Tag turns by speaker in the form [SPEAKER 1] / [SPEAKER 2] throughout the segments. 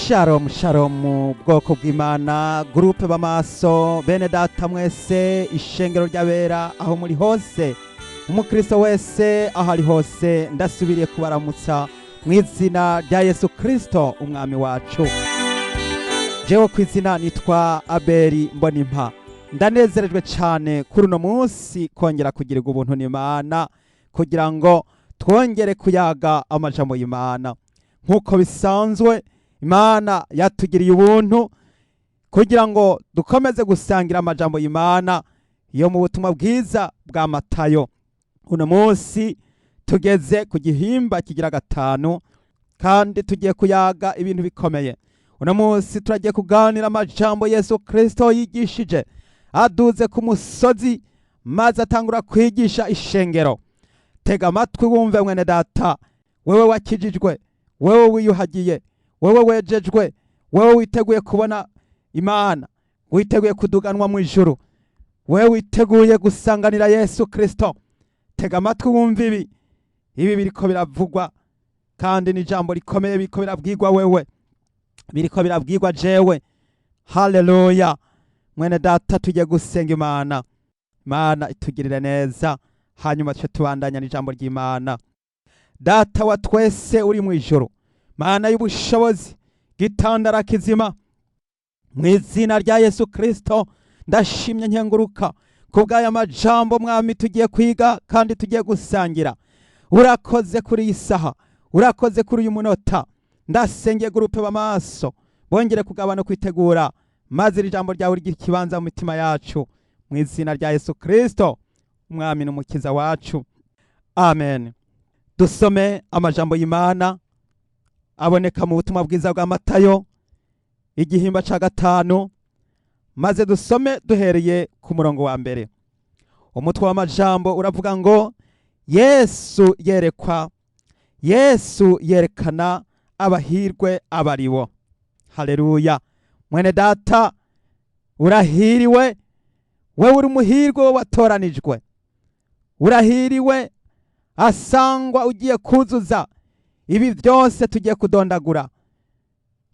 [SPEAKER 1] Shalom shalom bwoko bw'Imana groupe b'amaso bene data mwese ishengero ry'abera aho muri hose umukristo wese aho ari hose ndasubiriye kubaramutsa mw'izina rya Yesu Kristo umwami wacu. Jewe kw'izina nitwa Abeli Mbonimpa, ndanezerejwe cyane kuri uno munsi kongera kugirirwa ubuntu n'Imana kugira ngo twongere kuyaga amajambo y'Imana nk'uko bisanzwe. Imana yatugiriye ubuntu kugira ngo dukomeze gusangira amajambo y'Imana yo mu butumwa bwiza bwa Matayo. Uno munsi tugeze ku gihimba kigira gatanu kandi tugiye kuyaga ibintu bikomeye. Uno munsi turagiye kuganira amajambo Yesu Kristo yigishije aduze ku musozi maze atangura kwigisha ishengero. Tega amatwi wumve mwene data, wewe wakijijwe, wewe wiyuhagiye, wewe wejejwe, wewe witeguye kubona Imana, witeguye kuduganwa mu ijuru, wewe witeguye gusanganira Yesu Kristo. Tega amatwi wumve ibi biriko biravugwa kandi ni jambo rikomeye biriko birabwirwa wewe, biriko birabwirwa jewe. Haleluya. Mwene data tugiye gusenga Imana, Imana itugirire neza, hanyuma tuje tubandanya n'ijambo ry'Imana. Data wa twese uri mu ijuru, Mana y'ubushobozi, gitandara kizima, mw'izina rya Yesu Kristo ndashimye nkenguruka kubw'aya majambo mwami tugiye kwiga kandi tugiye gusangira. Urakoze kuri iyi saha, urakoze kuri uyu munota. Ndasengeye groupe b'amaso bongere kugabana kwitegura maze iri jambo ryawe rigira ikibanza mu mitima yacu, mw'izina rya Yesu Kristo umwami n'umukiza wacu, amen. Dusome amajambo y'Imana aboneka mu butumwa bwiza bwa Matayo igihimba ca gatanu, maze dusome duhereye ku murongo wa mbere. Umutwe w'amajambo uravuga ngo Yesu yerekana abahirwe abaribo. Haleluya. Mwene data urahiriwe, wewe uri umuhirwe watoranijwe, urahiriwe asangwa ugiye kuzuza ibi byose tugiye kudondagura.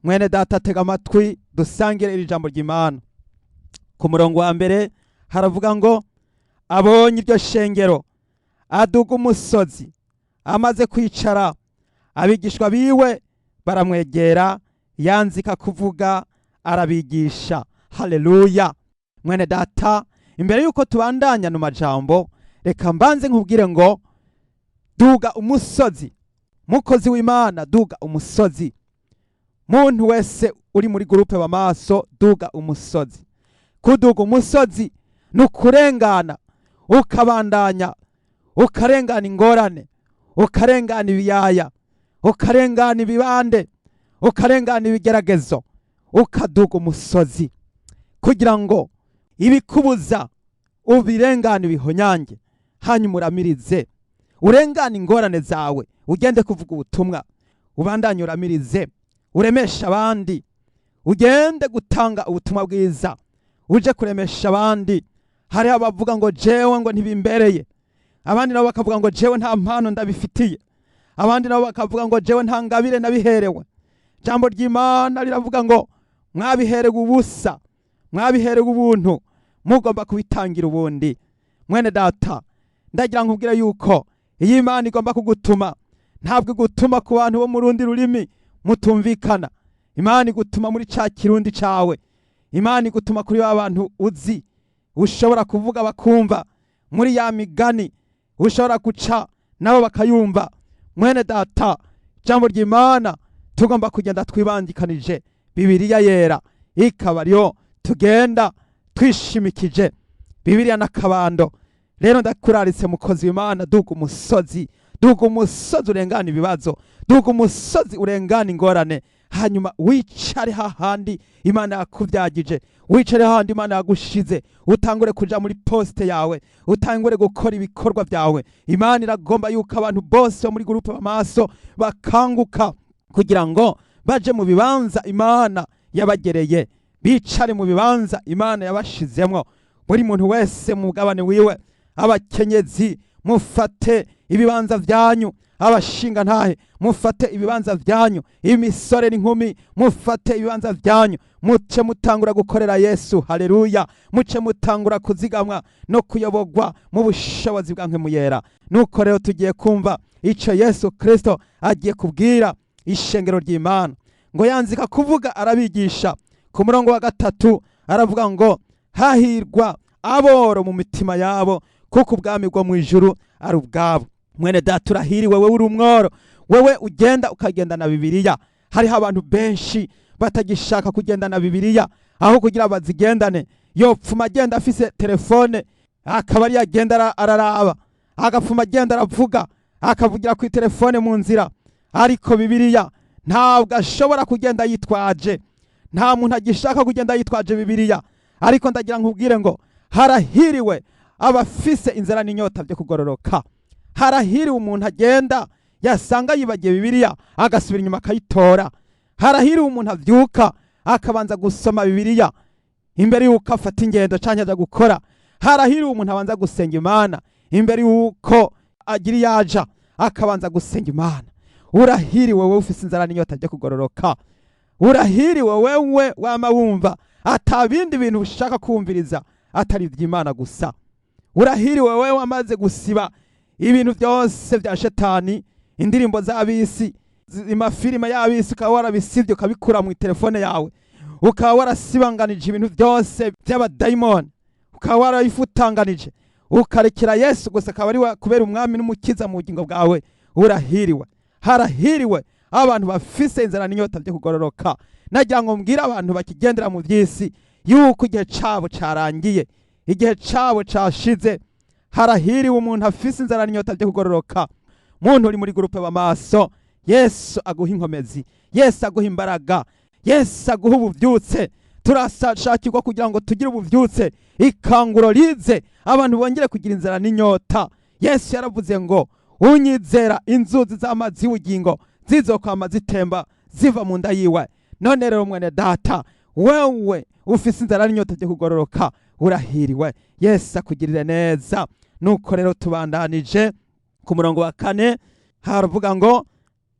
[SPEAKER 1] Mwene data tega amatwi dusangire iri jambo ry'Imana. Ku murongo wa mbere haravuga ngo abonye iryo shengero aduga umusozi, amaze kwicara abigishwa biwe baramwegera, yanzika kuvuga arabigisha. Haleluya. Mwene data, imbere yuko tubandanya no majambo, reka mbanze nkubwire ngo duga umusozi. Mukozi w'Imana, duga umusozi. Muntu wese uri muri groupe b'amaso, duga umusozi. Kuduga umusozi nukurengana, ukabandanya, ukarengana ingorane, ukarengana ibiyaya, ukarengana ibibande, ukarengana ibigeragezo, ukaduga umusozi kugira ngo ibikubuza ubirengane bihonyange, hanyuma uramirize, urengana ingorane zawe, ugende kuvuga ubutumwa, ubandanye uramirize, uremesha abandi, ugende gutanga ubutumwa bwiza, uje kuremesha abandi. Hari abavuga ngo jewe ngo ntibimbereye, abandi nabo bakavuga ngo jewe nta mpano ndabifitiye, abandi nabo bakavuga ngo jewe nta ngabire nabiherewe. Jambo ry'Imana riravuga ngo mwabiherewe ubusa, mwabiherewe ubuntu, mugomba kubitangira ubundi. Mwene data, ndagira nkubwira yuko iyi Imana igomba kugutuma, ntabwo igutuma ku bantu bo mu rundi rurimi mutumvikana. Imana igutuma muri ca kirundi cawe, Imana igutuma kuri abantu uzi, ushobora kuvuga bakumva, muri ya migani ushobora guca nabo bakayumva. Mwene data, jambo ry'Imana tugomba kugenda twibandikanije Bibiliya yera, ikaba ariyo tugenda twishimikije, Bibiliya n'akabando. Rero ndakuraritse mukozi w'Imana, duga umusozi, duga umusozi urengana ibibazo, duga umusozi urengana ingorane, hanyuma wicare hahandi Imana yakuvyagije, wicare hahandi Imana yagushize, utangure kuja muri poste yawe, utangure gukora ibikorwa byawe. Imana iragomba yuko abantu bose bo muri groupe b'amaso bakanguka kugira ngo baje mu bibanza Imana yabagereye, bicare mu bibanza Imana yabashizemwo. Buri muntu wese mu mugabane wiwe, abakenyezi mufate ibibanza byanyu. Abashinga ntahe mufate ibibanza byanyu, imisore n'inkumi mufate ibibanza byanyu, muce mutangura gukorera Yesu. Haleluya. Muce mutangura kuzigamwa no kuyobogwa mu bushobozi bwa Mpwemu Yera. Nuko rero tugiye kumva ico Yesu Kristo agiye kubwira ishengero ry'Imana. Ngo yanzika kuvuga arabigisha ku murongo wa 3 aravuga ngo hahirwa aboro mu mitima yabo, kuko ubwami bwo mu ijuru ari ubwabo. Mwene data urahiriwe, wewe uri umworo, wewe ugenda ukagenda na Bibiliya. Hariho abantu benshi batagishaka kugenda na Bibiliya, aho kugira bazigendane yopfuma agenda afise telefone, akaba ari agenda araraba, agapfuma agenda aravuga, akavugira ku telefone mu nzira. Ariko Bibiliya ntabwo ashobora kugenda yitwaje. Nta muntu agishaka kugenda yitwaje Bibiliya. Ariko ndagira nkubwire ngo harahiriwe abafise inzara n'inyota byo kugororoka. Harahiriwe umuntu agenda yasanga yibagiye Bibiliya agasubira inyuma akayitora. Harahiriwe umuntu avyuka akabanza gusoma Bibiliya imbere yuko afata ingendo canke aja gukora. Harahiriwe umuntu abanza gusenga Imana imbere yuko agira yaja akabanza gusenga Imana. Urahiriwe wewe ufise inzara n'inyota byo kugororoka. Urahiriwe wewe wama wumva atabindi bintu ushaka kumviriza atari ivy'Imana gusa. Urahiriwe wewe wamaze gusiba ibintu byose vya shetani, indirimbo z'abisi, amafilime y'abisi, ukaba warabisivye ukabikura mu telefone yawe, ukaba warasibanganije ibintu byose by'abadayimoni, ukaba warayifutanganije ukarekera Yesu gusa akaba ari kubera umwami n'umukiza mu bugingo bwawe. Urahiriwe. Harahiriwe abantu bafise inzara n'inyota byo kugororoka. Nagira ngo mbwira abantu bakigendera mu by'isi yuko igihe cabo carangiye, igihe cabo cashize. Harahiriwe umuntu afise inzara n'inyota byo kugororoka. Muntu uri muri groupe b'amaso, Yesu aguha inkomezi, Yesu aguha imbaraga, Yesu aguha ubuvyutse. Turashakirwa kugira ngo tugire ubuvyutse, ikanguro rize, abantu bongere kugira inzara n'inyota. Yesu yaravuze ngo unyizera inzuzi z'amazi y'ubugingo zizokwama zitemba ziva mu nda yiwe. None rero mwene data, wewe ufise inzara n'inyota byo kugororoka, urahiriwe. Yesu akugirire neza. Nuko rero tubandanije ku murongo wa 4 haravuga ngo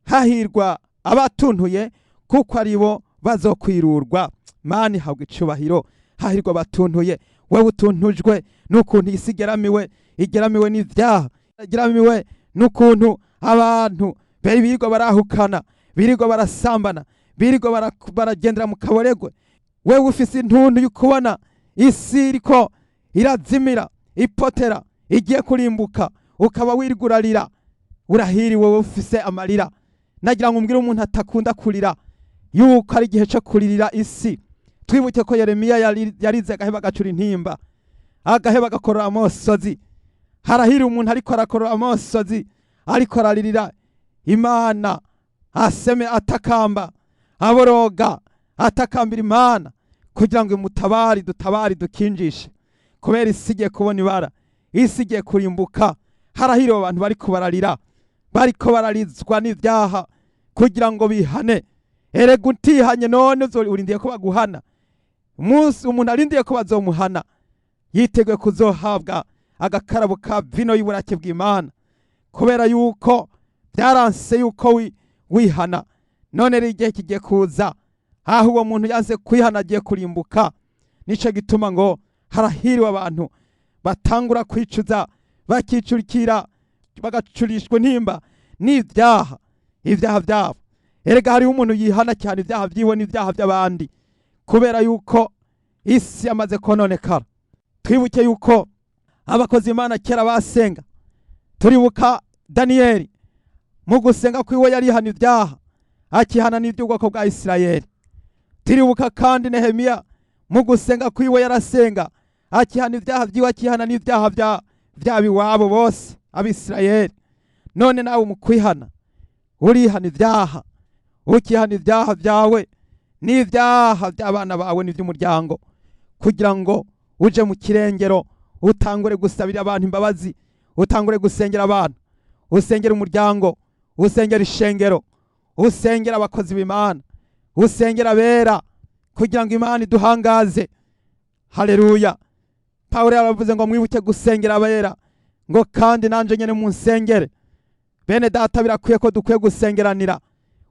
[SPEAKER 1] hahirwa abatuntuye, kuko aribo bazokwirurwa. Mani habwa icubahiro. Hahirwa abatuntuye. Wewe utuntujwe n'ukuntu isi igeramiwe n'ivyaha, igeramiwe n'ukuntu abantu birirwa barahukana, birirwa barasambana, birirwa baragendera mu kaboregwe. Wewe ufise intuntu y'ukubona isi iriko irazimira, ipotera, igiye kurimbuka, ukaba wirigurarira. Urahiriwe wewe ufise amarira. Nagira ngo umbwire umuntu atakunda kurira yuko ari igihe cyo kuririra isi. Twibuke ko Yeremiya yarize agaheba agacura intimba, agaheba agakorora amosozi. Harahiriwe umuntu ariko arakorora amosozi, ariko araririra Imana, aseme atakamba, aboroga, atakambira Imana kugira ngo imutabari, dutabari, dukinjishe. Kubera isi igiye kubona ibara, isi igiye kurimbuka. Harahiriwe abantu bariko bararira, bariko bararizwa n'ivyaha kugira ngo bihane. Erega utihanye none urindiye ko baguhana. Umunsi umuntu arindiye ko bazomuhana, yiteguye kuzohabwa agakarabo ka vino y'uburake bw'Imana, kubera yuko byaranse yuko wihana. None rero igihe kigiye kuza aho uwo muntu yanze kwihana agiye kurimbuka. Nico gituma ngo harahiriwe abantu batangura kwicuza, bakicurikira, bagacurishwa intimba n'ivyaha, ivyaha vyabo. Erega hari umuntu yihana cyane ivyaha vyiwe n'ivyaha by'abandi, kubera yuko isi yamaze kononekara. Twibuke yuko abakozi Imana kera basenga. Turibuka Daniyeli mu gusenga kwiwe yarihana ivyaha, akihana n'ivy'ubwoko bwa Isirayeli. Turibuka kandi Nehemiya mu gusenga kwiwe yarasenga, akihana ivyaha vyiwe, akihana n'ivyaha by'abiwabo bose abisirayeli. None nawe mu kwihana urihana ivyaha, ukihana ivyaha vyawe n'ivyaha by'abana bawe n'ivy'umuryango, kugira ngo uje mu kirengero utangure gusabira abantu imbabazi, utangure gusengera abantu, usengera umuryango, usengera ishengero, usengera abakozi b'Imana, usengera bera, kugira ngo Imana iduhangaze. Haleluya. Pawulo yaravuze ngo mwibuke gusengera abera, ngo kandi nanje nyene munsengere. bene data birakwiye ko dukwiye gusengeranira,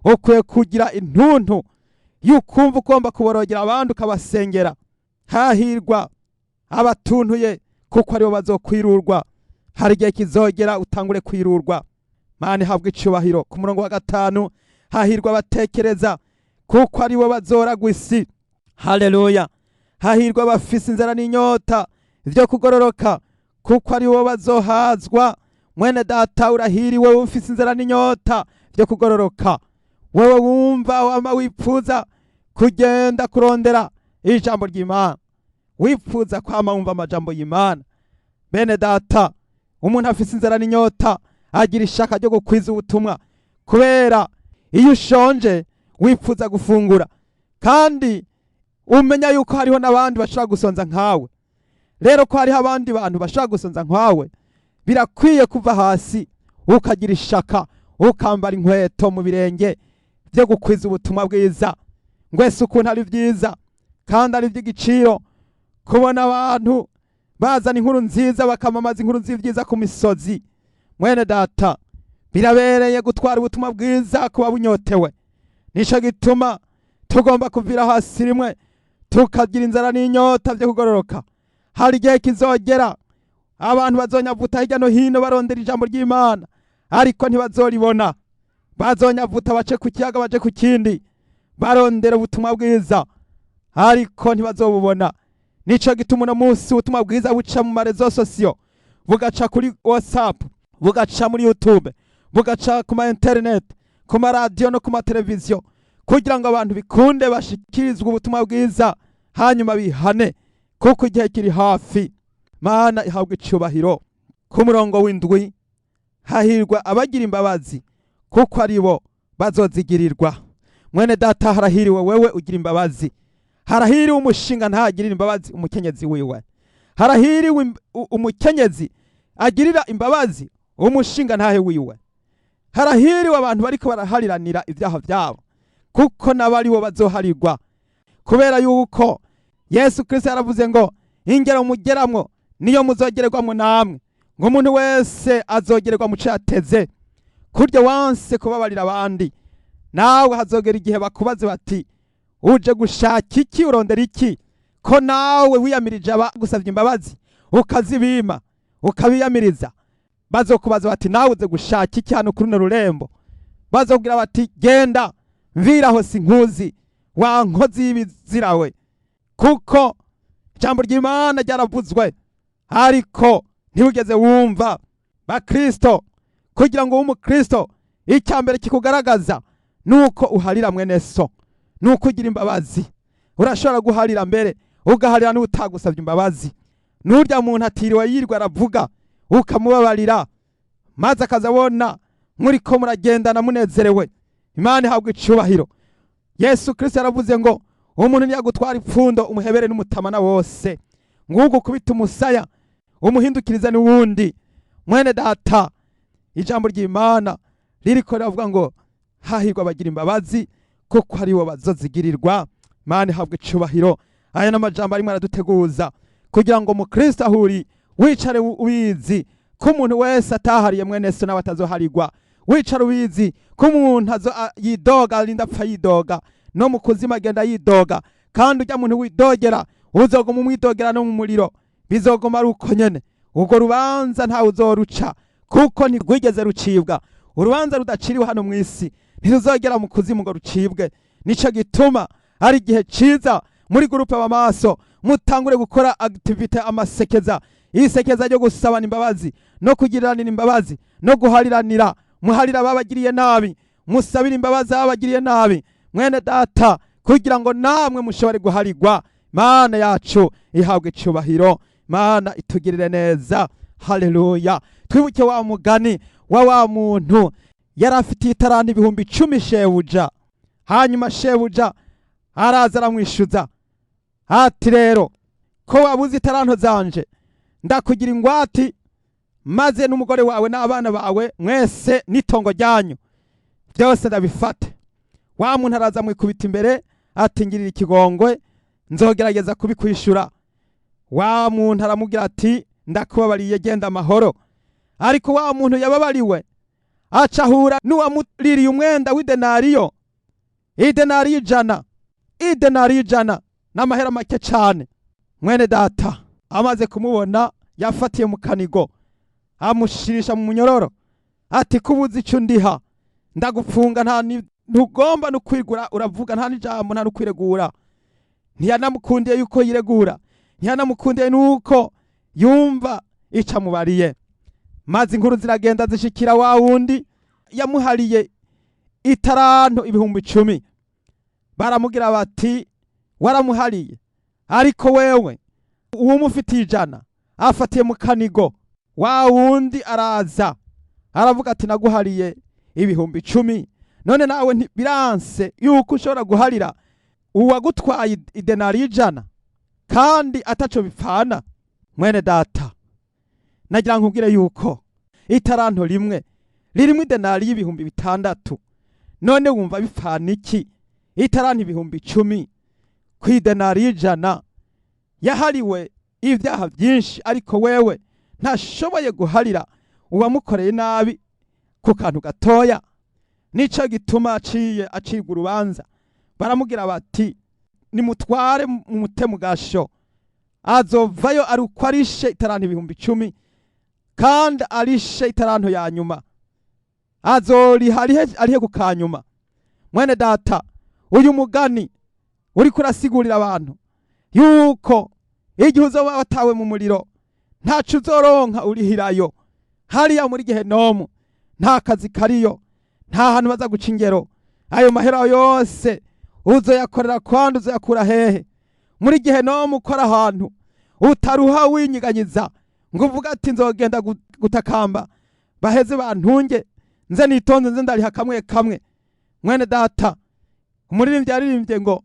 [SPEAKER 1] ukwiye kugira intuntu y'ukumva ugomba kuborogera abandi ukabasengera. Hahirwa abatuntuye kuko aribo bazokwirurwa. Hari igihe kizogera utangure kwirurwa. Mana ihabwe icubahiro. Ku murongo wa 5, hahirwa abatekereza kuko aribo bazoragwa isi. Haleluya. Hahirwa abafise inzara n'inyota vyo kugororoka kuko aribo bazohazwa. Mwene data urahiriwe ufise inzara n'inyota vyo kugororoka. Wewe wumva wama wipfuza kugenda kurondera ijambo ry'Imana, wipfuza kwama wumva amajambo y'Imana. Bene data, umuntu afise inzara n'inyota agira ishaka ryo gukwiza ubutumwa, kubera iyo ushonje wipfuza gufungura, kandi umenya yuko hariho n'abandi bashobora gusonza nkawe. Rero ko hariho abandi bantu bashobora gusonza nkawe, birakwiye kuva hasi ukagira ishaka, ukambara inkweto mu birenge byo gukwiza ubutumwa bwiza. Ngwese ukuntu ari byiza kandi ari by'igiciro kubona abantu bazana inkuru nziza, bakamamaza inkuru nziza ku misozi. Mwene data, birabereye gutwara ubutumwa bwiza kuba bunyotewe. Nico gituma tugomba kuvira hasi rimwe tukagira inzara n'inyota byo kugororoka. Hari igihe kizogera abantu bazonyavuta hirya no hino barondera ijambo ry'Imana, ariko ntibazoribona. Bazonyavuta bace ku kiyaga bace ku kindi barondera ubutumwa bwiza, ariko ntibazobubona. Nico gituma uno munsi ubutumwa bwiza buca mu marezo sosiyo, bugaca kuri WhatsApp, bugaca muri YouTube, bugaca ku ma internet, ku ma radio no ku ma televiziyo, kugira ngo abantu bikunde bashikirizwe ubutumwa bwiza, hanyuma bihane kuko igihe kiri hafi. Mana ihabwe icubahiro. Ku murongo w'indwi, hahirwa abagira imbabazi kuko aribo bazozigirirwa. Mwene data, harahiriwe wewe ugira imbabazi. Harahiriwe umushinga ntagirira imbabazi umukenyezi wiwe. Harahiriwe umukenyezi agirira imbabazi umushinga ntahe wiwe. Harahiriwe abantu bariko barahariranira ibyaha byabo, kuko nabari bo bazoharirwa. Kubera yuko Yesu Kristo yaravuze ngo ingero mugeramwo niyo muzogererwamo namwe, ngo umuntu wese azogererwa mu cyateze. Kurya wanse kubabarira abandi, nawe hazogera igihe bakubaze bati uje gushaka iki, urondera iki, ko nawe wiyamirije abagusavye imbabazi ukazibima ukabiyamiriza. Bazokubaza bati nawe uze gushaka iki hano kuri rurembo. Bazobwira bati genda mviraho sinkuzi, wa nkozi y'ibizirawe. Kuko ijambo ry'Imana ryaravuzwe, ariko ntiwigeze wumva. Bakristo, kugira ngo umukristo icyambere kikugaragaza nuko uharira mwene so, nuko ugira imbabazi. Urashobora guharira mbere ugaharira n'utagusavye imbabazi. Nurya muntu atiriwe yirwa aravuga ukamubabarira, maze akazabona muri ko muragendana munezerewe. Imana ihabwe icubahiro. Yesu Kristo yaravuze ngo umuntu niyagutwara ipfundo umuhebere n'umutamana wose, nguko kubita umusaya umuhindukiriza n'uwundi. Mwene data, ijambo ry'Imana ririko riravuga ngo hahirwa abagira imbabazi kuko aribo bazozigirirwa. Imana ihabwe icubahiro. Aya n'amajambo arimo araduteguza kugira ngo umukristo ahuri wicare ubizi ko umuntu wese atahariye mwene so nawe atazoharirwa. Wicare ubizi ko umuntu yidoga arinda apfa yidoga, no mu kuzima agenda yidoga, kandi ujya muntu widogera uzoguma umwidogera no mu muriro, bizoguma ari uko nyene. Ubwo rubanza ntawe uzoruca, kuko ntirwigeze rucibwa. Urubanza rudaciriwe hano mu isi ntiruzogera mu kuzimu ngo rucibwe. Nico gituma ari igihe ciza muri gurupe b'amaso mutangure gukora activite amasekeza, isekeza ryo gusabana imbabazi no kugiriranira imbabazi no guhariranira. Muharira babagiriye nabi, musabira imbabazi abagiriye nabi. Mwene data, kugira ngo namwe mushobore guharirwa. Mana yacu ihabwe icubahiro. Mana itugirire neza. Haleluya. Twibuke wa mugani wa muntu yarafitiye itarani 10,000 shebuja. Hanyuma shebuja araza aramwishuza ati rero ko wabuze itaranto zanje, ndakugira ingwati maze n'umugore wawe n'abana bawe mwese n'itongo ryanyu byose ndabifate. Wa muntu araza mwikubita imbere ati ngirira ikigongwe, nzogerageza kubikwishura. Wa muntu aramubwira ati ndakubabariye, genda amahoro. Ariko wa muntu yababariwe acahura n'uwamuririye umwenda w'idenariyo, idenariyo ijana n'amahera make cyane. Mwene data amaze kumubona yafatiye mu kanigo, amushirisha mu munyororo, ati kubuza icyo ndiha ndagupfunga, ntugomba no kwigura, uravuga nta n'ijambo, nta no kwiregura. Ntiyanamukundiye yuko yiregura, ntiyanamukundiye nuko yumva ica mubariye. Maze inkuru ziragenda zishikira wa wundi yamuhariye itaranto 10,000. Baramugira bati waramuhariye, ariko wewe uwo mufitiye 100 afatiye mu kanigo. Wa wundi araza aravuga ati naguhariye 10,000, none nawe biranse yuko ushobora guharira uwagutwaye idenari 100 kandi ataco bipfana. Mwene data nagira nkubwire yuko itaranto rimwe ririmo idenari y'6,000, none wumva bipfana iki itaranto 10,000 ku idenari 100? Yahariwe ibyaha byinshi, ariko wewe ntashoboye guharira uwamukoreye nabi ku kantu gatoya. Nico gituma acirwa urubanza. Baramugira bati nimutware mumute mu gasho, azovayo ari uko arishe itaranto 10,000, kandi arishe itaranto ya nyuma azoriha arihe ku kanyuma. Mwene data, uyu mugani uri kurasigurira abantu yuko igihe uzoba watawe mu muriro ntaco uzoronka urihirayo. Hariya muri Gehenomu nta kazi kariyo, nta hantu baza guca ingero. Ayo mahera yose uzoyakorera kwandi, uzoyakura hehe? Muri Gehenomu ukora ahantu utaruha winyiganyiza ngo uvuga ati nzogenda gutakamba baheze bantunge, nze nitonze, nze ndariha kamwe kamwe. Mwene data, umuririmbyi yaririmbye ngo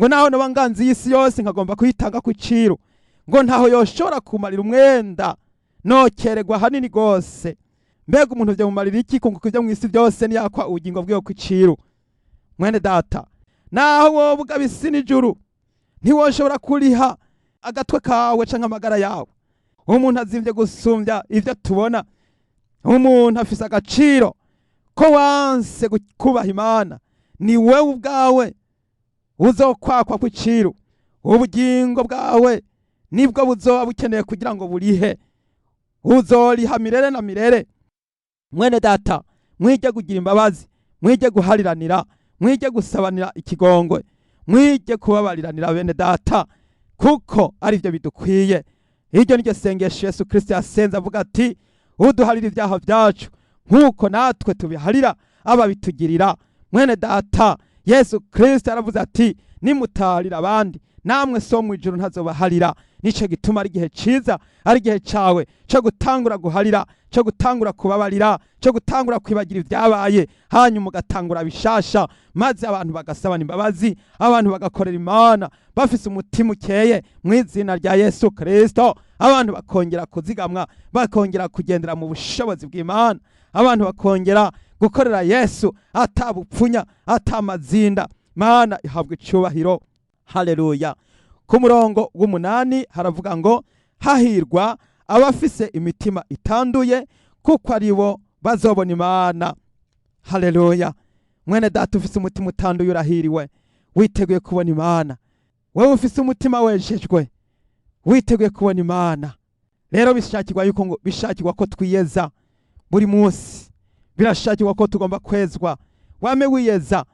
[SPEAKER 1] naho noba nganzi y'isi yose nkagomba kuyitanga ku ciro, ngo ntaho yoshobora kumarira umwenda nokererwa hanini gose. Mbega umuntu vyo mumarira iki kunguka ivyo mw'isi byose niyakwa ubugingo bwiwe ku ciro? Mwene data, naho wobuga bisi n'ijuru ntiwoshobora kuriha agatwe kawe canke amagara yawe. Umuntu azimvye gusumbya ivyo tubona, umuntu afise agaciro ko wanse kubaha Imana, ni wewe ubwawe uzokwakwa ku ciro. Ubugingo bwawe nibwo buzoba bukeneye kugira ngo burihe, uzoriha mirere na mirere. Mwene data, mwige kugira imbabazi, mwige guhariranira, mwige gusabanira ikigongwe, mwige kubabariranira bene data, kuko ari byo bidukwiye. Iryo niryo sengesho Yesu Kristo yasenze avuga ati uduharira ibyaha byacu nkuko natwe tubiharira ababitugirira. Mwene data, Yesu Kristo yaravuze ati nimutarira abandi namwe so mu ijuru ntazobaharira. Nico gituma ari gihe ciza, ari gihe cawe cyo gutangura guharira, cyo gutangura kubabarira, cyo gutangura kwibagira ibyabaye, hanyuma ugatangura bishasha, maze abantu bagasabana imbabazi, abantu bagakorera Imana bafise umutima ukeye mu izina rya Yesu Kristo. Abantu bakongera kuzigamwa, bakongera kugendera mu bushobozi bw'Imana, abantu bakongera gukorera Yesu atabupfunya, atamazinda. Mana ihabwe icubahiro. Haleluya. Ku murongo w'8 haravuga ngo hahirwa abafise imitima itanduye kuko aribo bazobona Imana. Haleluya. Mwene data ufise umutima utanduye urahiriwe, witeguye kubona Imana. Wewe ufise umutima wejejwe, witeguye kubona Imana. Rero bishakirwa ko twiyeza buri munsi, birashakirwa ko tugomba kwezwa. Wame wiyeza,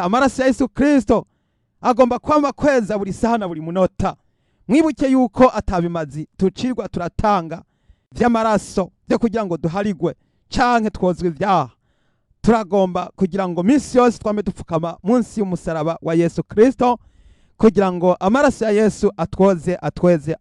[SPEAKER 1] amaraso ya Yesu Kristo agomba kwama kweza buri saha na buri munota. Mwibuke yuko atabimazi tucirwa turatanga vy'amaraso byo kugira ngo duharigwe canke twozwe ibyaha. Turagomba kugira ngo minsi yose twame dupfukama munsi y'umusaraba wa Yesu Kristo, kugira ngo amaraso ya Yesu atweze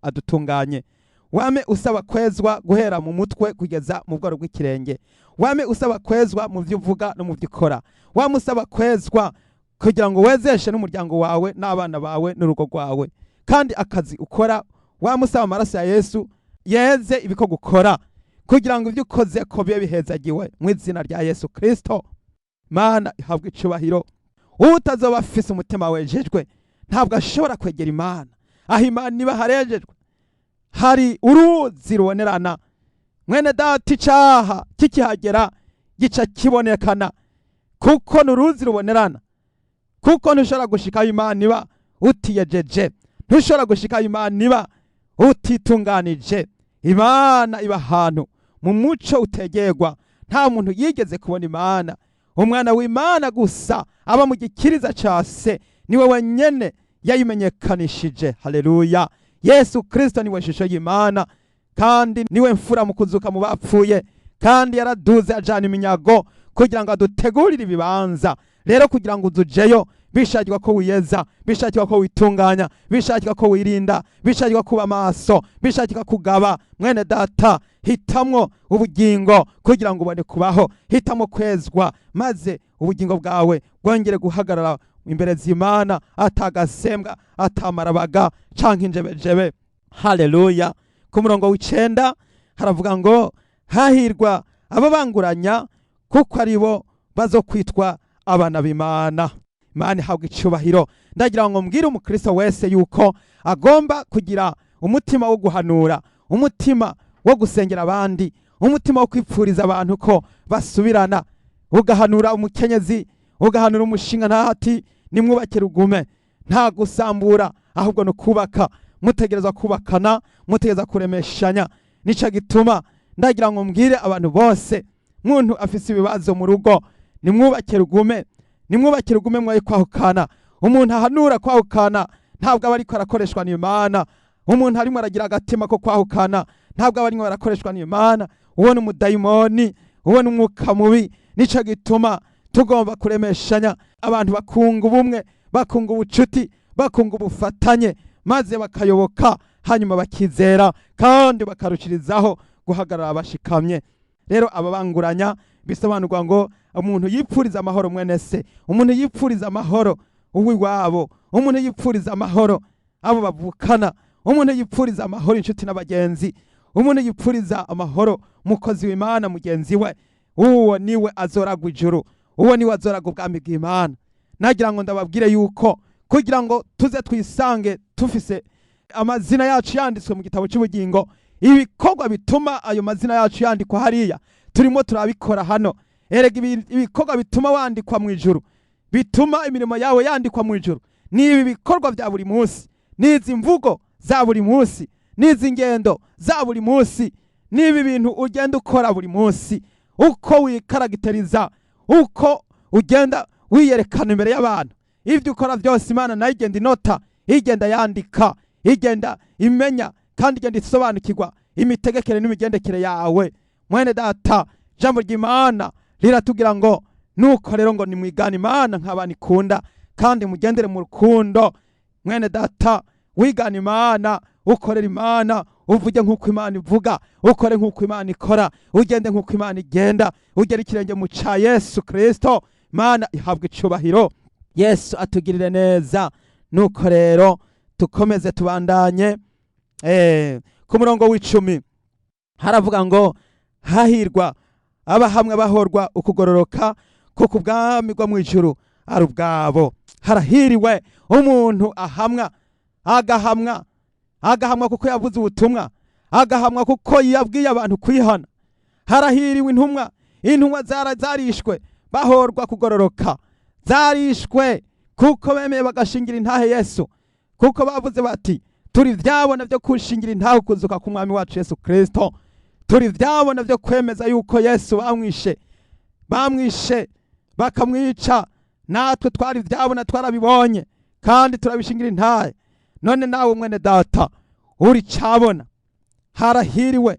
[SPEAKER 1] adutunganye. Wame usaba kwezwa guhera mu mutwe kugeza mu bworo bw'ikirenge. Wame usaba kwezwa mu vy'uvuga no mu vy'ikora. Wame usaba kwezwa kugira ngo wezeshe n'umuryango wawe n'abana bawe n'urugo rwawe. Kandi akazi ukora wame usaba amaraso ya Yesu yeze ibiko gukora, kugira ngo ibyo ukoze ko bibe bihezagiwe mu izina rya Yesu Kristo. Mana ihabwe icubahiro. Utazoba afise umutima wejejwe ntabwo ashobora kwegera Imana. Aho Imana iba harejejwe hari uruzi rubonerana, mwene data icaha kikihagera gica kibonekana, kuko n'uruzi rubonerana, kuko ntushobora gushikaho Imana iba utiyejeje, ntushobora gushikaho Imana iba utitunganije. Imana iba ahantu mu muco utegerwa, nta muntu yigeze kubona Imana. Umwana w'Imana gusa aba mu gikiriza ca se niwe wenyene yayimenyekanishije. Haleluya! Yesu Kristo niwe shusho y'Imana, kandi niwe mfura mu kuzuka mu bapfuye, kandi yaraduze ajana iminyago kugira ngo adutegurire ibibanza. Rero kugira ngo uzujeyo bishakirwa ko wiyeza, bishakirwa ko witunganya, bishakirwa ko wirinda, bishakirwa kuba maso, bishakirwa kugaba. Mwene data, hitamwo ubugingo kugira ngo ubone kubaho, hitamwo kwezwa maze ubugingo bwawe bwongere guhagarara imbere z'Imana atagasembwa, atamarabaga canke injebejebe. Haleluya! Ku murongo w'9 haravuga ngo hahirwa ababanguranya, kuko aribo bazokwitwa abana b'Imana. Imana ihabwa icubahiro. Ndagira ngo mbwire umukristo wese yuko agomba kugira umutima wo guhanura, umutima wo gusengera abandi, umutima wo kwipfuriza abantu ko basubirana. Ugahanura umukenyezi, ugahanura umushinga ntahati nimwubake rugume, nta gusambura, ahubwo no kubaka. Mutegereza kubakana, mutegereza kuremeshanya. Nico gituma ndagira ngo mbwire abantu bose, muntu afise ibibazo mu rugo, nimwubake rugume, nimwubake rugume mwaye kwahukana. Umuntu ahanura kwahukana ntabwo aba ariko arakoreshwa n'Imana. Umuntu arimo aragira agatima ko kwahukana ntabwo aba arimo arakoreshwa n'Imana. Uwo ni umudayimoni, uwo ni umwuka mubi. Nico gituma tugomba kuremeshanya, abantu bakunga ubumwe, bakunga ubucuti, bakunga ubufatanye, maze bakayoboka, hanyuma bakizera kandi bakarushirizaho guhagarara bashikamye. Rero ababanguranya bisobanurwa ngo umuntu yipfuriza amahoro mwene se, umuntu yipfuriza amahoro uwiwabo, umuntu yipfuriza amahoro abo bavukana, umuntu yipfuriza amahoro inshuti n'abagenzi, umuntu yipfuriza amahoro mukozi w'Imana mugenzi we. Uwo niwe azoragwa ijuru, uwo niwe azoragwa ubwami bw'Imana. Nagira ngo ndababwire yuko kugira ngo tuze twisange tufise amazina yacu yanditswe mu gitabo cy'ubugingo, ibikorwa bituma ayo mazina yacu yandikwa hariya turimo turabikora hano. Erega ibikorwa bituma wandikwa mu ijuru, bituma imirimo yawe yandikwa mu ijuru, ni ibi bikorwa bya buri munsi, n'izi mvugo za buri munsi, n'izi ngendo za buri munsi, n'ibi bintu ugenda ukora buri munsi, uko wikaragiteriza, uko ugenda wiyerekana imbere y'abantu. Ibyo ukora byose Imana nayo igenda inota, igenda yandika, igenda imenya, kandi igenda isobanukirwa imitegekere n'imigendekere yawe. Mwene data, jambo ry'Imana riratubwira ngo nuko rero ngo nimwigana Imana nk'abana ikunda, kandi mugendere mu rukundo. Mwene data, wigana Imana, ukorera Imana, uvuge nk'uko Imana ivuga, ukore nk'uko Imana ikora, ugende nk'uko Imana igenda, ugere ikirenge mu ca Yesu Kristo. Imana ihabwa icubahiro, Yesu atugirire neza. Nuko rero tukomeze tubandanye. Ku murongo w'10 haravuga ngo hahirwa abahamwe bahorwa ukugororoka, kuko ubwami bwo mu ijuru ari ubwabo. Harahiriwe umuntu ahamwa, agahamwa kuko yavuze ubutumwa, agahamwa kuko yabwiye abantu kwihana. Harahiriwe intumwa zarishwe bahorwa kugororoka, zarishwe kuko bemeye bagashingira intahe Yesu, kuko bavuze bati turi vyabona byo kushingira intahe kuzuka ku mwami wacu Yesu Kristo, turi vyabona byo kwemeza yuko Yesu bamwishe bakamwica, natwe twari vyabona, twarabibonye kandi turabishingira intahe. None nawe mwene data uri cabona, harahiriwe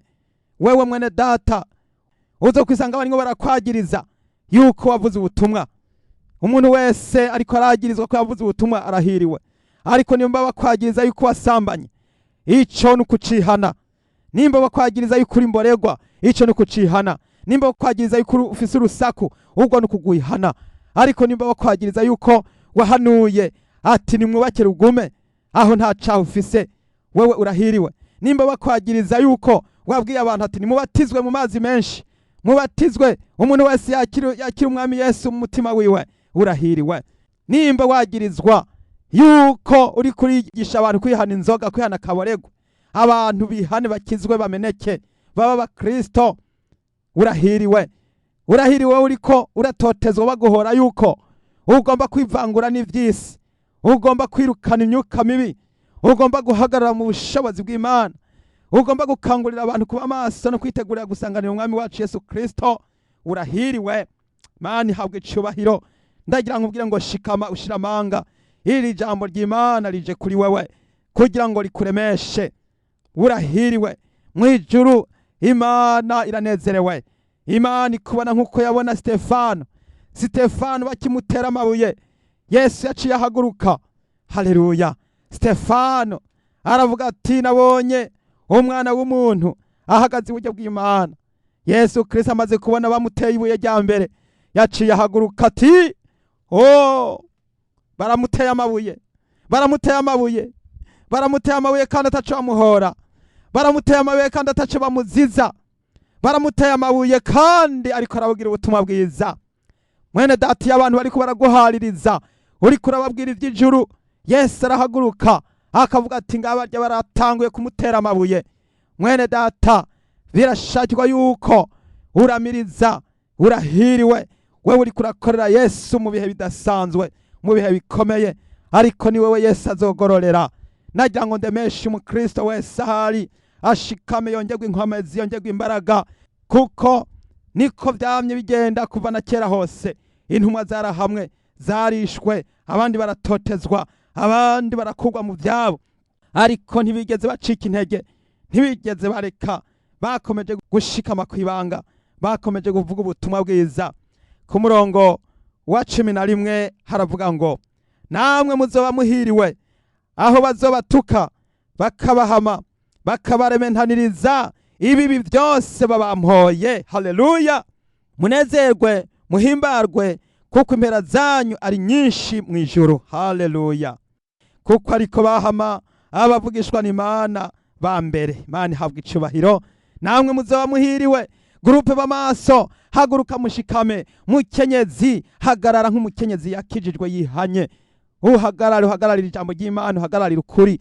[SPEAKER 1] wewe mwene data uzo kwisanga barimo barakwagiriza yuko wavuze ubutumwa. Umuntu wese ariko aragirizwa ko yavuze ubutumwa arahiriwe, ariko nimba bakwagiriza yuko wasambanye, ico nukucihana. Nimba bakwagiriza yuko uri mboregwa, ico nukucihana. Nimba bakwagiriza yuko ufise urusaku, ubwo nukugwihana. Ariko nimba bakwagiriza yuko wahanuye ati nimwubake rugume, aho nta caho ufise, wewe urahiriwe. Nimba bakwagiriza yuko wabwiye abantu ati nimubatizwe mu mazi menshi, mubatizwe umuntu wese yakira umwami Yesu mu mutima wiwe, urahiriwe. Nimba wagirizwa yuko uri kurigisha abantu kwihana inzoga, kwihana kaboregwa, abantu bihane bakizwe bameneke baba abakristo. Urahiriwe, urahiriwe uriko uratotezwa baguhora yuko ugomba kwivangura n'ivy'isi, ugomba kwirukana imyuka mibi, ugomba guhagarara mu bushobozi bw'Imana, ugomba gukangurira abantu kuba maso no kwitegurira gusanganira umwami wacu Yesu Kristo. Urahiriwe, Mana ihabwe icubahiro. Ndagira ngo ubwire ngo shikama ushira amanga, iri jambo ry'Imana rije kuri wewe kugira ngo rikuremeshe. Urahiriwe, mwijuru Imana iranezerewe. Imana ikubona nkuko yabona Stefano bakimutera amabuye, Yesu yaciye ahaguruka. Haleluya. Stefano aravuga ati nabonye umwana w'umuntu ahagaze iburyo bw'Imana. Yesu Kristo amaze kubona bamuteye ibuye rya mbere, yaciye ahaguruka ati baramuteye amabuye, baramuteye amabuye, baramuteye amabuye kandi ataco bamuhora, baramuteye amabuye kandi ataco bamuziza, baramuteye amabuye kandi ariko arababwira ubutumwa bwiza. Mwene data, y'abantu bariko baraguhaririza, uriko urababwira ivy'ijuru, Yesu arahaguruka akavuga ati ngabarya baratanguye kumutera amabuye. Mwene data, birashakirwa yuko uramiriza. Urahiriwe wewe uriko urakorera Yesu mu bihe bidasanzwe, mu bihe bikomeye, ariko ni wewe Yesu azogororera. Nagira ngo ndemeshe umukristo wese ahari ashikame, yongerwe inkomezi, yongerwe imbaraga, kuko niko vyamye bigenda kuva na kera hose. Intumwa zarahamwe, zarishwe, abandi baratotezwa, abandi barakugwa mu vyabo, ariko ntibigeze bacika intege, ntibigeze bareka, bakomeje gushikama kwibanga, bakomeje kuvuga ubutumwa bwiza. Ku murongo wa 11 haravuga ngo namwe muzoba muhiriwe aho bazobatuka bakabahama bakabarementaniriza ibibi byose babampoye. Haleluya. Munezerwe muhimbarwe kuko impera zanyu ari nyinshi mu ijuru. Haleluya. Kuko ariko bahama abavugishwa n'Imana ba mbere. Imana ihabwe icubahiro. Namwe muzoba muhiriwe. Gurupe b'amaso, haguruka mushikame. Mukenyezi hagarara nk'umukenyezi yakijijwe yihanye. Uhagararira ijambo ry'Imana, uhagararira ukuri.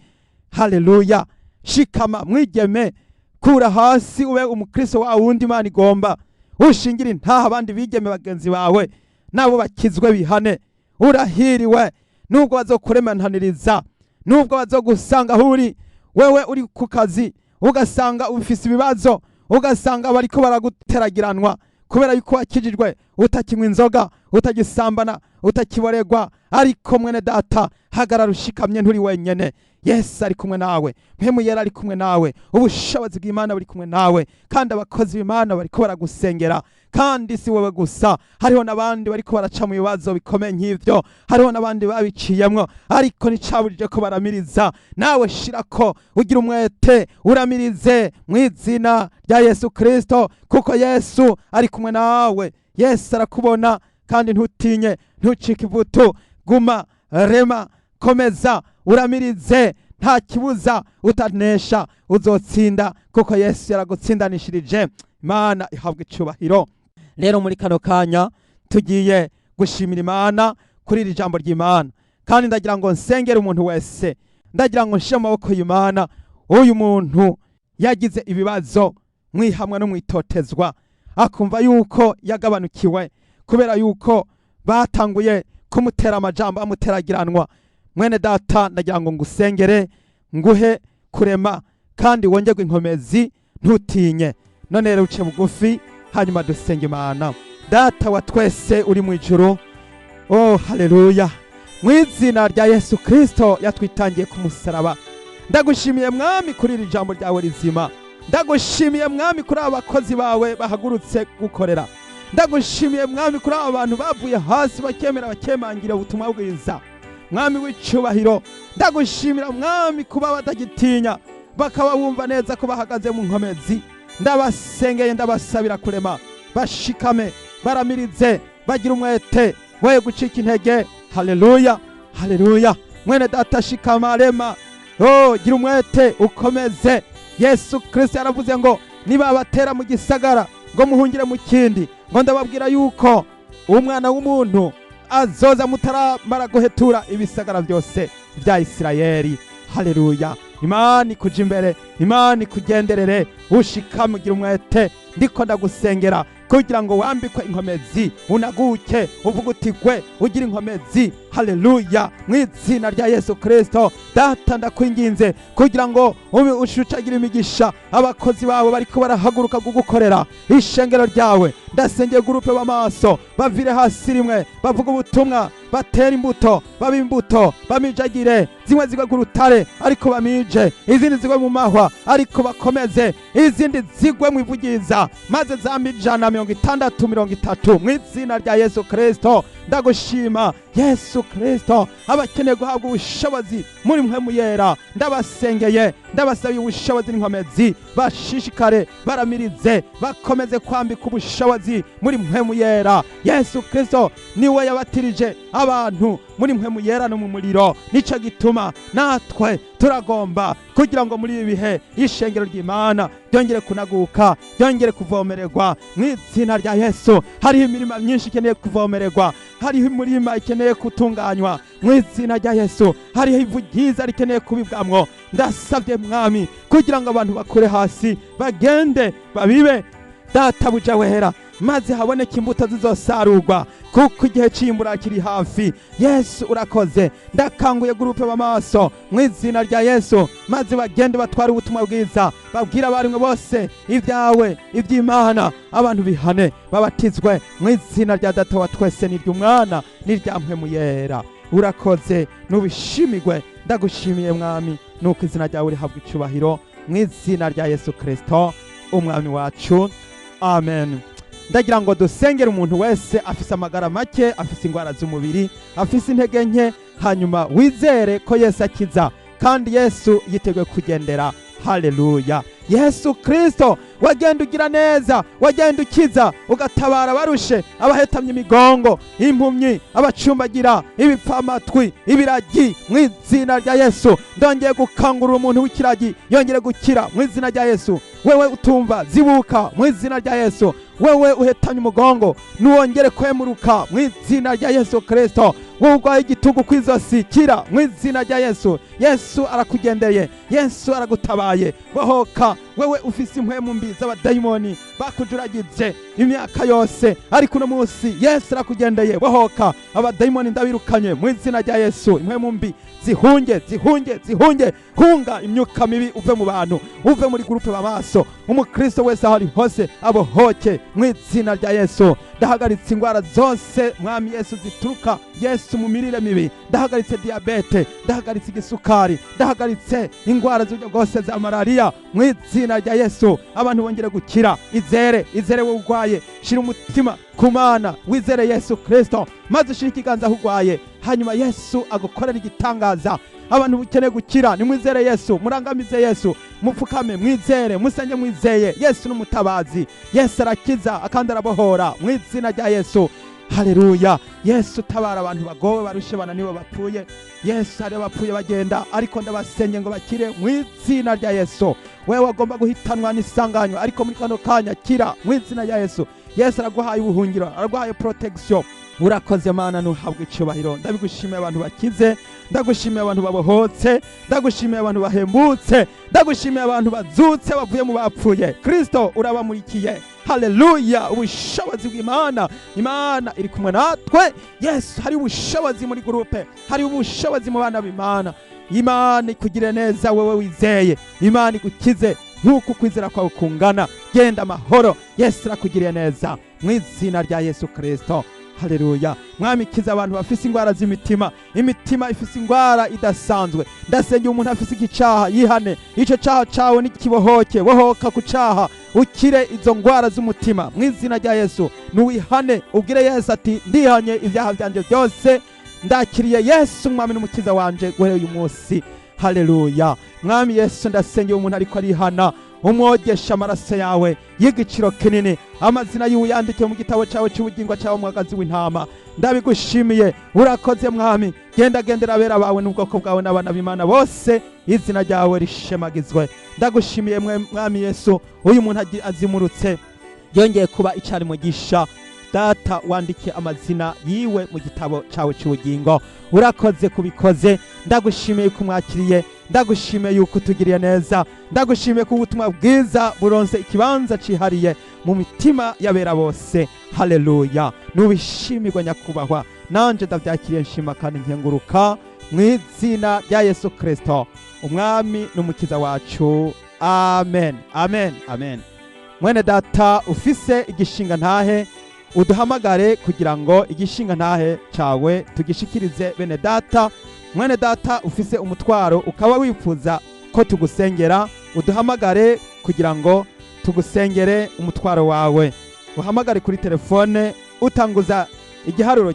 [SPEAKER 1] Haleluya. Shikama mwigeme, kura hasi ube umukristo wa wundi Imana igomba. Ushingira intaha abandi bigeme bagenzi bawe nabo bakizwe bihane. Urahiriwe nubwo bazokuremantaniriza, nubwo bazogusanga huri wewe uri ku kazi ugasanga ufise ibibazo, ugasanga bariko baraguteragiranwa kubera yuko wakijijwe, utakinywa inzoga, utagisambana, utakiboregwa. Ariko mwene data, hagarara ushikamye, nturi wenyene. Yesu ari kumwe nawe, mpemu yera ari kumwe nawe, ubushobozi bw'Imana buri kumwe nawe, kandi abakozi b'Imana bariko baragusengera. Kandi si wewe gusa, hariho nabandi bariko baraca mu bibazo bikomeye nk'ivyo, hariho nabandi babiciyemwo, ariko nicabujije ko baramiriza. Nawe shirako, ugira umwete, uramirize mu izina rya Yesu Kristo, kuko Yesu ari kumwe nawe. Yesu arakubona, kandi ntutinye, ntucike ivutu. Guma, rema, komeza, uramirize, nta kibuza, utanesha, uzotsinda, kuko Yesu yaragutsindanishirije. Imana ihabwe icubahiro. Rero muri kano kanya tugiye gushimira Imana kuri iri jambo ry'Imana, kandi ndagira ngo nsengere umuntu wese, ndagira ngo nshire amaboko y'Imana. Uyu muntu yagize ibibazo mwihamwe no mwitotezwa, akumva yuko yagabanukiwe kubera yuko batanguye kumutera amajambo amuteragiranwa. Mwene data, ndagira ngo ngusengere, nguhe kurema, kandi wongerwe inkomezi, ntutinye. None rero uce bugufi, hanyuma dusenge Imana. Data wa twese uri mu ijuru, haleluya, mu izina rya Yesu Kristo yatwitangiye ku musaraba, ndagushimiye Mwami kuri iri jambo ryawe rizima. Ndagushimiye Mwami kuri abakozi bawe bahagurutse gukorera. Ndagushimiye Mwami kuri abantu bavuye hasi bakemera bakemangira ubutumwa bwiza. Mwami w'icubahiro, ndagushimira Mwami kuba batagitinya, bakaba bumva neza ko bahagaze mu nkomezi. Ndabasengeye, ndabasabira kurema, bashikame, baramirize, bagira umwete, we gucika intege. Haleluya, haleluya. Mwene data, shikama, rema, gira umwete, ukomeze. Yesu Kristo yaravuze ngo niba batera mu gisagara ngo muhungire mu kindi, ngo ndababwira yuko umwana w'umuntu azoza mutaramara guhetura ibisagara byose bya Isirayeli. Haleluya. Imana ikuja imbere, Imana ikugenderere, ushikamugira umwete. Ndiko ndagusengera kugira ngo wambikwe inkomezi, unaguke, uvuga uti gwe ugira inkomezi. Haleluya, mu izina rya Yesu Kristo. Data ndakwinginze kugira ngo ushucagira imigisha abakozi bawe bariko barahaguruka kugukorera ishengero ryawe. Ndasengeye gurupe b'amaso bavire hasi rimwe, bavuga ubutumwa, batera imbuto, baba imbuto, bamijagire, zimwe zigwe ku rutare ariko bamije, izindi zigwe mu mahwa ariko bakomeze, izindi zigwe mu ivugiza, maze zamba 160-130 mu izina rya Yesu Kristo. Ndagushima Yesu Kristo, abakeneye guhabwa ubushobozi muri mpwemu yera, ndabasengeye, ndabasabiye ubushobozi n'inkomezi, bashishikare, baramirize, bakomeze kwambika ubushobozi muri mpwemu yera. Yesu Kristo niwe yabatirije abantu muri mpwemu yera no mu muriro, nico gituma natwe turagomba kugira ngo muri ibi bihe ishengero ry'Imana ryongere kunaguka, ryongere kuvomererwa mu izina rya Yesu. Hariho imirima myinshi ikeneye kuvomererwa, hariho imirima ikeneye kutunganywa mu izina rya Yesu, hariho ivu ryiza rikeneye kubibwamwo. Ndasabye Mwami kugira ngo abantu bakure hasi, bagende babibe Data buja wera, maze haboneka imbuto zizosarurwa, kuko igihe c'imbura kiri hafi. Yesu urakoze, ndakanguye gurupe b'amaso mu izina rya Yesu, maze bagende batware ubutumwa bwiza, babwira abarimwe bose ibyawe, iby'Imana, abantu bihane, babatizwe mu izina rya Data wa twese n'iry'Umwana n'irya mpwemu yera. Urakoze, nubishimigwe. Ndagushimiye Mwami, nuko izina ryawe rihabwa icubahiro mu izina rya Yesu Kristo umwami wacu. Amen. Ndagira ngo dusengere umuntu wese afise amagara make, afise ingwara z'umubiri, afise intege nke, hanyuma wizere ko Yesu akiza kandi Yesu yiteguye kugendera. Haleluya. Yesu Kristo wagenda ugira neza, wagenda ukiza, ugatabara barushe, abahetamye imigongo, impumyi, abacumbagira, ibipfamatwi, ibiragi mu izina rya Yesu. Ndongeye gukangurira umuntu w'ikiragi yongere gukira mu izina rya Yesu. Wewe utumva zibuka mu izina rya Yesu. Wewe uhetamye umugongo nuwongere kwemuruka mu izina rya Yesu Kristo. Wowe urwaye igitugu kw'izosi kira mu izina rya Yesu. Yesu arakugendeye, Yesu aragutabaye. Bohoka wewe ufise impwemu mbi z'abadayimoni bakujuragize imyaka yose, ariko uno munsi Yesu arakugendeye. Bohoka, abadayimoni ndabirukanye mu izina rya Yesu. Impwemu mbi zihunge, zihunge, zihunge. Hunga imyuka mibi, uve mu bantu, uve muri gurupe b'amaso. Umukristo wese aho ari hose abohoke mu izina rya Yesu. Ndahagaritse ingwara zose Mwami Yesu zituruka Yesu mu mirire mibi. Ndahagaritse diabete, ndahagaritse igisukari, ndahagaritse ingwara z'uburyo bwose za malaria mu izina rya Yesu. Abantu bongere gukira. Izere, izere we urwaye, shira umutima ku Mana, wizere Yesu Kristo, maze ushira ikiganza aho urwaye, hanyuma Yesu agukorera igitangaza. Abantu bukeneye gukira, nimwizere Yesu, murangamize Yesu, mupfukame mwizere, musenge mwizeye. Yesu n'umutabazi, Yesu arakiza akandi arabohora mu izina rya Yesu. Haleluya. Yesu tabara abantu bagowe, barushe, bananiwe, bapfuye. Yesu hari abapfuye bagenda, ariko ndabasenge ngo bakire mu izina rya Yesu. Wewe wagomba guhitanwa n'isanganywa, ariko muri kano kanya kira mu izina rya Yesu. Yesu araguhaye ubuhungiro, araguhaye protection. Urakoze Mana, nuhabwe icubahiro. Ndabigushimiye abantu bakize, ndagushimiye abantu babohotse, ndagushimiye abantu bahembutse, ndagushimiye abantu bazutse bavuye mu bapfuye. Kristo urabamurikiye. Haleluya. Ubushobozi bw'Imana, Imana iri kumwe natwe. Yesu, hari ubushobozi muri gurupe, hari ubushobozi mu bana b'Imana. Imana ikugire neza wewe wizeye, Imana igukize nk'uko kwizera kwawe kungana. Genda amahoro, Yesu arakugiriye neza mu izina rya Yesu Kristo. Haleluya. Mwami, kiza abantu bafise ingwara z'imitima, imitima ifise ingwara idasanzwe. Ndasengeye umuntu afise igicaha yihane, ico caha cawe nikibohoke. Bohoka ku caha, ukire izo ngwara z'umutima mu izina rya Yesu. Nuwihane, ubwire Yesu ati ndihanye ivyaha vyanje byose, ndakiriye Yesu Mwami n'umukiza wanje guhera uyu munsi. Haleluya. Mwami Yesu, ndasengeye umuntu ariko arihana, umwogesha amaraso yawe y'igiciro kinini, amazina yiwe yandike mu gitabo cyawe cy'ubugingo cyawe mwagazi w'intama. Ndabigushimiye, urakoze Mwami. Genda gendera abera bawe n'ubwoko bwawe n'abana b'Imana bose, izina ryawe rishemagizwe. Ndagushimiye Mwami Yesu, uyu muntu azimurutse yongeye kuba icari mugisha. Data, wandike amazina yiwe mu gitabo cyawe cy'ubugingo. Urakoze kubikoze, ndagushimiye kumwakiriye ndagushimiye yuko utugiriye neza, ndagushimiye ko ubutumwa bwiza buronse ikibanza cihariye mu mitima y'abera bose. Haleluya, nubishimirwa nyakubahwa, nanje ndavyakiriye nshima kandi nkenguruka mu izina rya Yesu Kristo, umwami n'umukiza wacu. Amen, amen, amen. Mwene data ufise igishinga ntahe, uduhamagare kugira ngo igishinga ntahe cawe tugishikirize bene data. Mwene data ufise umutwaro ukaba wifuza ko tugusengera, uduhamagare kugira ngo tugusengere umutwaro wawe. Uhamagare kuri telefone utanguza igiharuro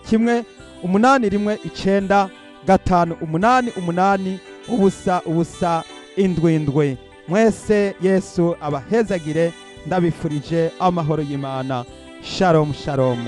[SPEAKER 1] 1-885-888-777. Mwese Yesu abahezagire, ndabifurije amahoro y'Imana. Shalom, shalom.